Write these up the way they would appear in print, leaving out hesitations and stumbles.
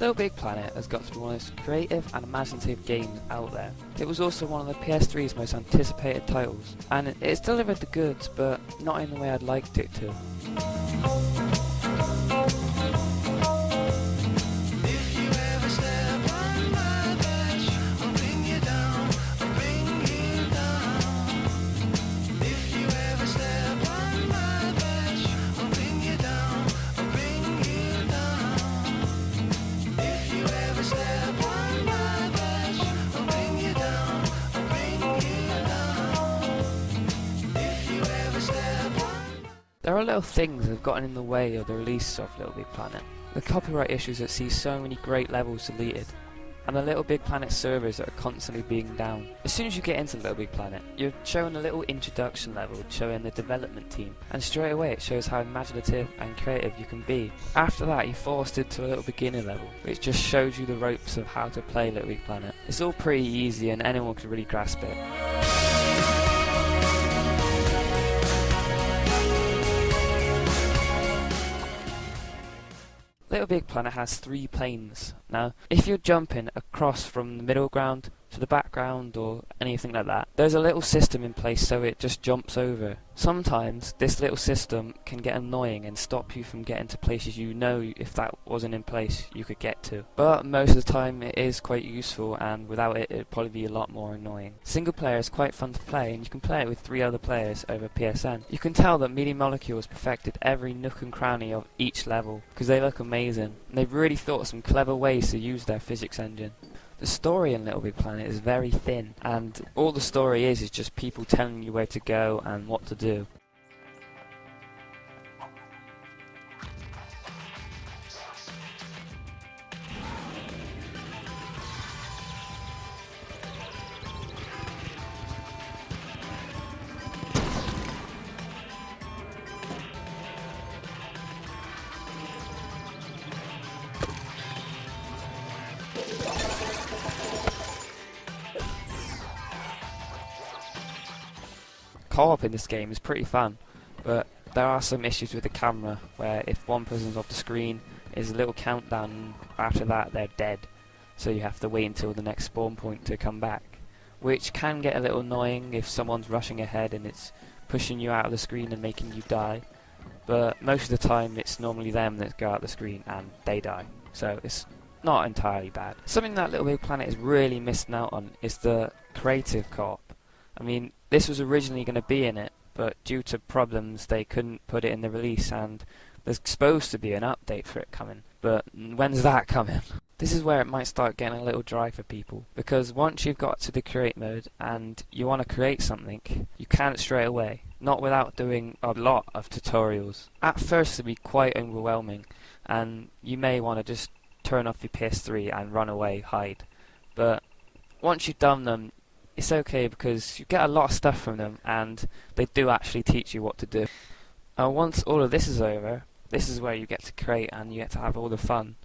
LittleBigPlanet has got to be one of the most creative and imaginative games out there. It was also one of the PS3's most anticipated titles, and it's delivered the goods, but not in the way I'd liked it to. There are little things that have gotten in the way of the release of LittleBigPlanet. The copyright issues that see so many great levels deleted, and the LittleBigPlanet servers that are constantly being down. As soon as you get into LittleBigPlanet, you're shown a little introduction level showing the development team, and straight away it shows how imaginative and creative you can be. After that, you're forced into a little beginner level, which just shows you the ropes of how to play LittleBigPlanet. It's all pretty easy and anyone can really grasp it. LittleBigPlanet has 3 planes. Now, if you're jumping across from the middle ground to the background or anything like that, there's a little system in place so it just jumps over. Sometimes this little system can get annoying and stop you from getting to places you know if that wasn't in place you could get to. But most of the time it is quite useful, and without it it'd probably be a lot more annoying. Single player is quite fun to play, and you can play it with 3 other players over PSN. You can tell that Media Molecule has perfected every nook and cranny of each level because they look amazing, and they've really thought of some clever ways to use their physics engine. The story in LittleBigPlanet is very thin, and all the story is just people telling you where to go and what to do. Co-op in this game is pretty fun, but there are some issues with the camera, where if one person's off the screen, there's a little countdown, and after that they're dead, so you have to wait until the next spawn point to come back, which can get a little annoying if someone's rushing ahead and it's pushing you out of the screen and making you die, but most of the time it's normally them that go out the screen and they die, so it's not entirely bad. Something that LittleBigPlanet is really missing out on is the creative co-op. I mean, this was originally going to be in it, but due to problems they couldn't put it in the release, and there's supposed to be an update for it coming, but when's that coming? This is where it might start getting a little dry for people, because once you've got to the create mode and you want to create something, you can't straight away, not without doing a lot of tutorials. At first it'll be quite overwhelming, and you may want to just turn off your PS3 and run away, hide, but once you've done them, it's okay because you get a lot of stuff from them and they do actually teach you what to do. Once all of this is over, this is where you get to create and you get to have all the fun.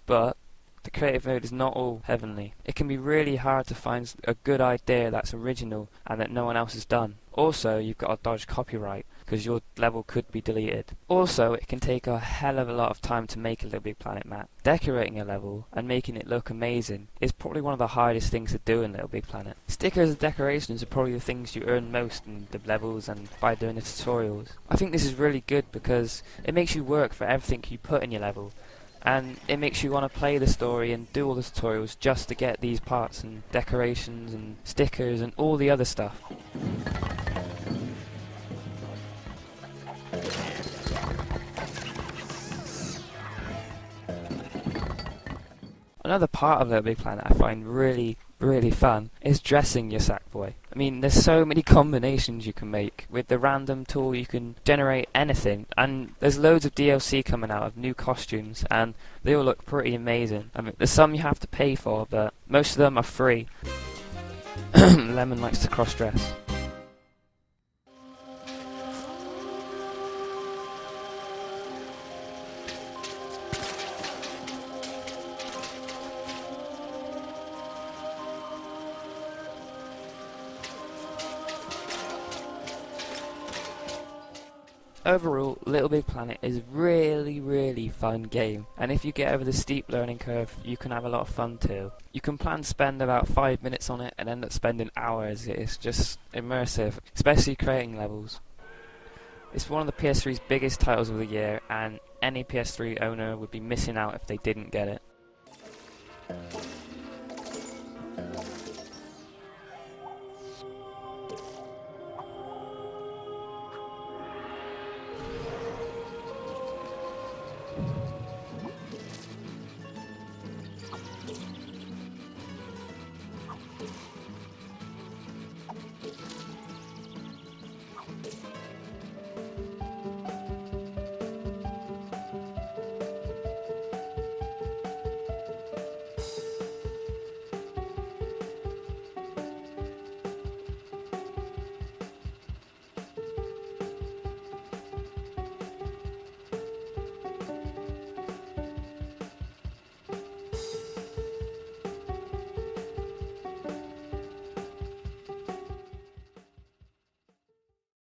But the creative mode is not all heavenly. It can be really hard to find a good idea that's original and that no one else has done. Also, you've got to dodge copyright because your level could be deleted. Also, it can take a hell of a lot of time to make a LittleBigPlanet map. Decorating a level and making it look amazing is probably one of the hardest things to do in LittleBigPlanet. Stickers and decorations are probably the things you earn most in the levels and by doing the tutorials. I think this is really good because it makes you work for everything you put in your level, and it makes you want to play the story and do all the tutorials just to get these parts and decorations and stickers and all the other stuff. Another part of LittleBigPlanet I find really fun is dressing your Sackboy. I mean, there's so many combinations you can make. With the random tool you can generate anything, and there's loads of DLC coming out of new costumes and they all look pretty amazing. I mean, there's some you have to pay for, but most of them are free. Lemon likes to cross-dress. Overall, LittleBigPlanet is a really fun game, and if you get over the steep learning curve, you can have a lot of fun too. You can plan to spend about 5 minutes on it and end up spending hours. It's just immersive, especially creating levels. It's one of the PS3's biggest titles of the year, and any PS3 owner would be missing out if they didn't get it.